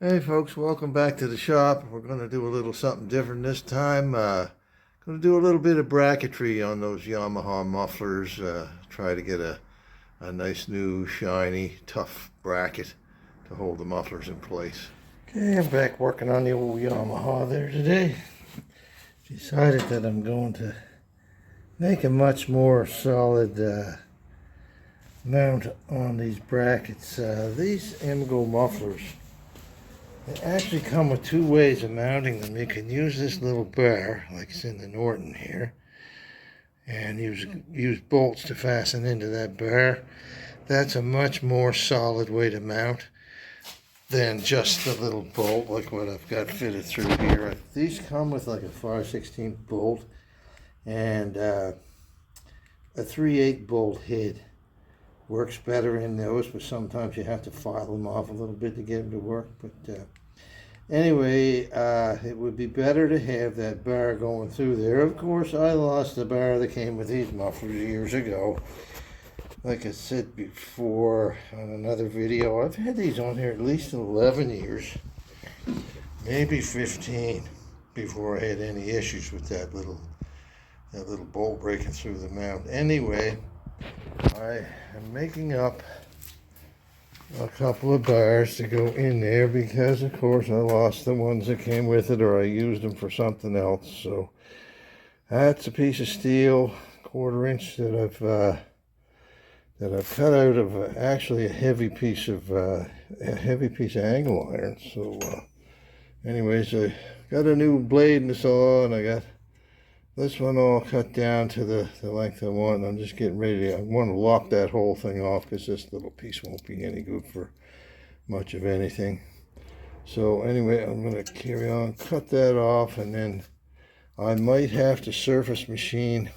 Hey folks, welcome back to the shop. We're going to do a little something different this time. Going to do a little bit of bracketry on those Yamaha mufflers. Try to get a nice new shiny tough bracket to hold the mufflers in place. Okay, I'm back working on the old Yamaha there today. Decided that I'm going to make a much more solid mount on these brackets. These Emgo mufflers, they actually come with two ways of mounting them. You can use this little bar, like it's in the Norton here, and use bolts to fasten into that bar. That's a much more solid way to mount than just the little bolt like what I've got fitted through here. These come with like a 5/16 bolt and a 3/8 bolt head. Works better in those, but sometimes you have to file them off a little bit to get them to work. But anyway, it would be better to have that bar going through there. Of course, I lost the bar that came with these mufflers years ago. Like I said before on another video, I've had these on here at least 11 years, maybe 15, before I had any issues with that little bolt breaking through the mount. Anyway, I am making up a couple of bars to go in there because, of course, I lost the ones that came with it, or I used them for something else. So that's a piece of steel, 1/4 inch that I've cut out of actually a heavy piece of angle iron. So, anyways, I got a new blade in the saw, and I got this one all cut down to the length I want. I'm just getting ready I want to lock that whole thing off because this little piece won't be any good for much of anything. So anyway, I'm going to carry on, cut that off, and then I might have to surface machine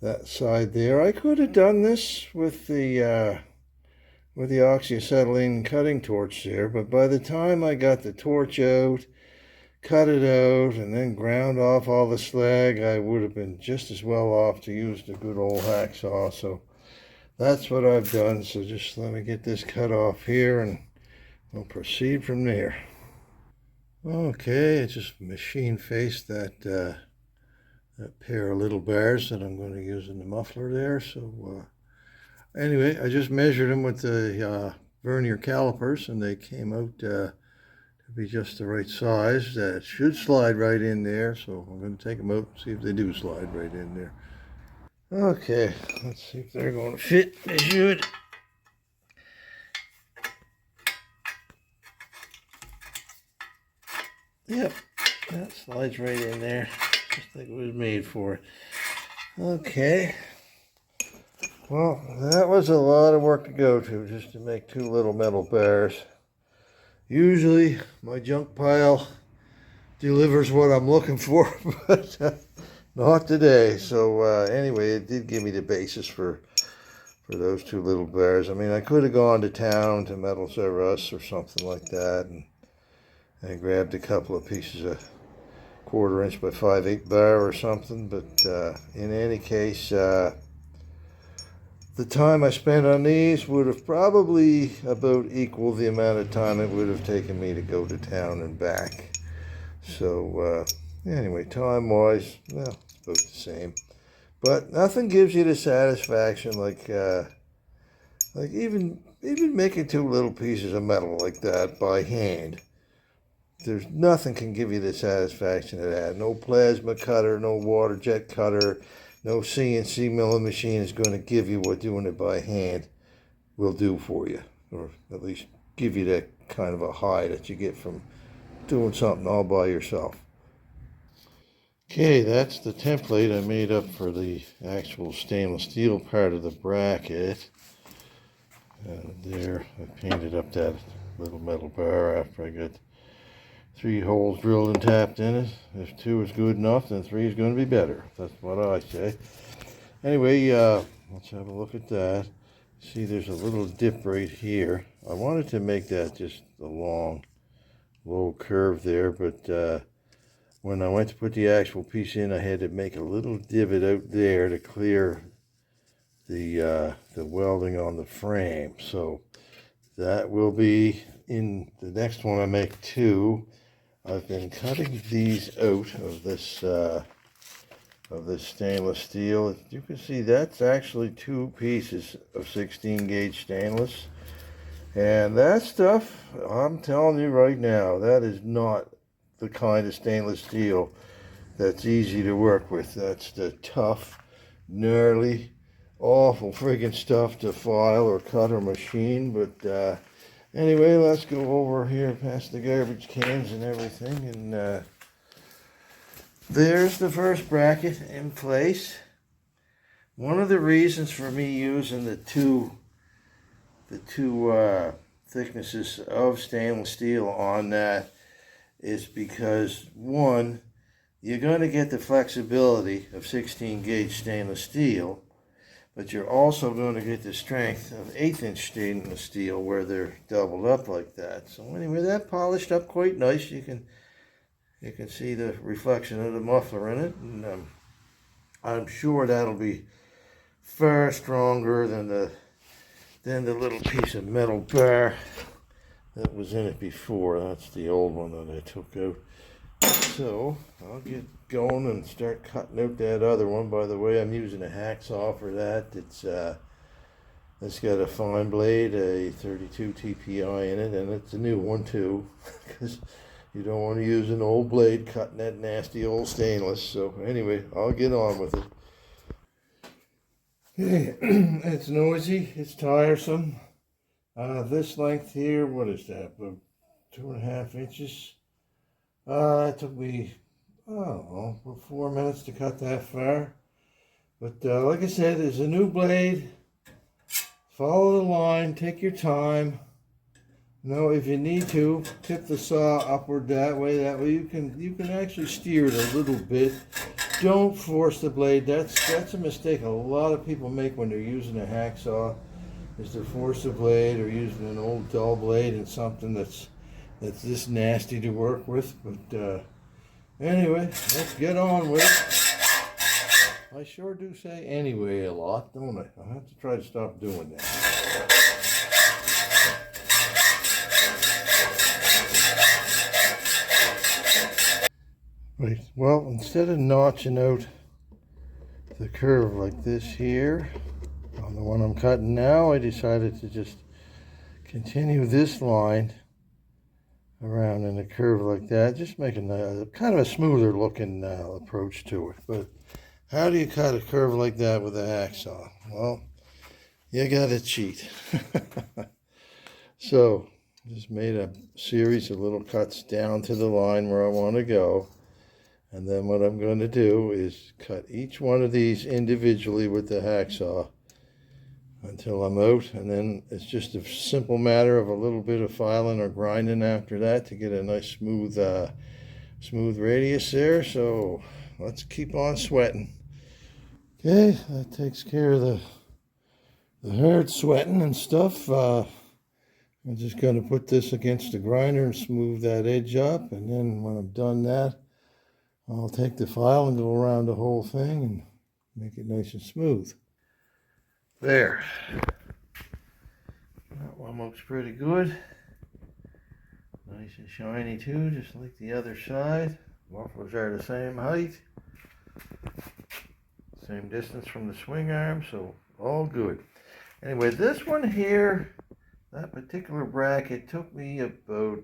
that side there. I could have done this with the oxyacetylene cutting torch there, but by the time I got the torch out, cut it out, and then ground off all the slag, I would have been just as well off to use the good old hacksaw. So that's what I've done. So just let me get this cut off here and we'll proceed from there. Okay, I just machine faced that pair of little bars that I'm going to use in the muffler there. So anyway, I just measured them with the vernier calipers, and they came out to be just the right size. That should slide right in there, so I'm going to take them out and see if they do slide right in there. Okay, let's see if they're going to fit. They should. Yep, that slides right in there, just like it was made for it. Okay, well, that was a lot of work to go to just to make two little metal bars. Usually my junk pile delivers what I'm looking for, but not today. So anyway, it did give me the basis for those two little bars. I mean, I could have gone to town to Metals R Us or something like that, and grabbed a couple of pieces of 1/4 inch by 5/8 bar or something. But in any case, the time I spent on these would have probably about equaled the amount of time it would have taken me to go to town and back. So anyway, time-wise, well, it's about the same. But nothing gives you the satisfaction like even making two little pieces of metal like that by hand. There's nothing can give you the satisfaction of that. No plasma cutter, no water jet cutter, no CNC milling machine is going to give you what doing it by hand will do for you, or at least give you that kind of a high that you get from doing something all by yourself. Okay, that's the template I made up for the actual stainless steel part of the bracket. There, I painted up that little metal bar after I got 3 holes drilled and tapped in it. If 2 is good enough, then 3 is going to be better. That's what I say. Anyway, let's have a look at that. See, there's a little dip right here. I wanted to make that just a long, low curve there, but when I went to put the actual piece in, I had to make a little divot out there to clear the welding on the frame. So that will be in the next one. I make two. I've been cutting these out of this stainless steel. As you can see, that's actually two pieces of 16 gauge stainless. And that stuff, I'm telling you right now, that is not the kind of stainless steel that's easy to work with. That's the tough, gnarly, awful friggin' stuff to file or cut or machine. But anyway, let's go over here past the garbage cans and everything. And there's the first bracket in place. One of the reasons for me using the two thicknesses of stainless steel on that is because, one, you're going to get the flexibility of 16 gauge stainless steel, but you're also going to get the strength of 1/8 inch stainless steel where they're doubled up like that. So anyway, that polished up quite nice. You can see the reflection of the muffler in it, and I'm sure that'll be far stronger than the little piece of metal bar that was in it before. That's the old one that I took out. So I'll get going and start cutting out that other one. By the way, I'm using a hacksaw for that. It's got a fine blade, a 32 TPI in it, and it's a new one too, because you don't want to use an old blade cutting that nasty old stainless. So anyway, I'll get on with it. Okay, it's noisy, it's tiresome. This length here, what is that, about 2.5 inches? It took me, I don't know, about 4 minutes to cut that far. But like I said, there's a new blade. Follow the line, take your time. If you need to, tip the saw upward that way you can actually steer it a little bit. Don't force the blade. That's a mistake a lot of people make when they're using a hacksaw, is to force the blade or using an old dull blade and something that's this nasty to work with. But anyway, let's get on with it. I sure do say anyway a lot, don't I? I'll have to try to stop doing that. Right, well, instead of notching out the curve like this here on the one I'm cutting now, I decided to just continue this line around in a curve like that, just making a kind of a smoother looking approach to it. But how do you cut a curve like that with a hacksaw? Well, you gotta cheat. So just made a series of little cuts down to the line where I want to go. And then what I'm going to do is cut each one of these individually with the hacksaw until I'm out. And then it's just a simple matter of a little bit of filing or grinding after that to get a nice smooth radius there. So let's keep on sweating. Okay, that takes care of the hard sweating and stuff. I'm just going to put this against the grinder and smooth that edge up. And then when I'm done that, I'll take the file and go around the whole thing and make it nice and smooth. There. That one looks pretty good. Nice and shiny too, just like the other side. Mufflers are the same height. Same distance from the swing arm, so all good. Anyway, this one here, that particular bracket took me about,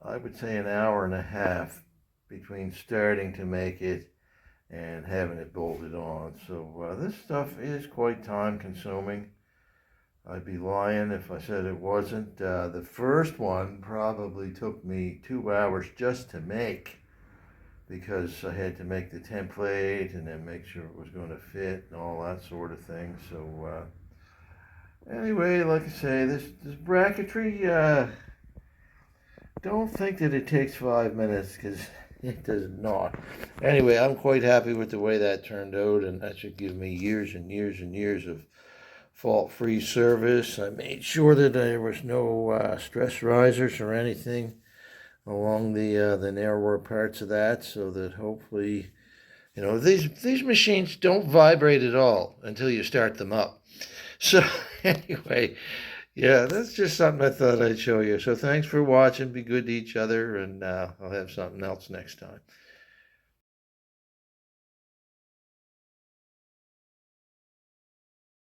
I would say, an hour and a half between starting to make it and having it bolted on. So this stuff is quite time consuming. I'd be lying if I said it wasn't. The first one probably took me 2 hours just to make, because I had to make the template and then make sure it was going to fit and all that sort of thing. So anyway, like I say, this bracketry, don't think that it takes 5 minutes, because it does not. Anyway, I'm quite happy with the way that turned out, and that should give me years and years and years of fault-free service. I made sure that there was no stress risers or anything along the narrower parts of that, so that hopefully, these machines don't vibrate at all until you start them up. So anyway, Yeah, that's just something I thought I'd show you. So thanks for watching. Be good to each other, and I'll have something else next time.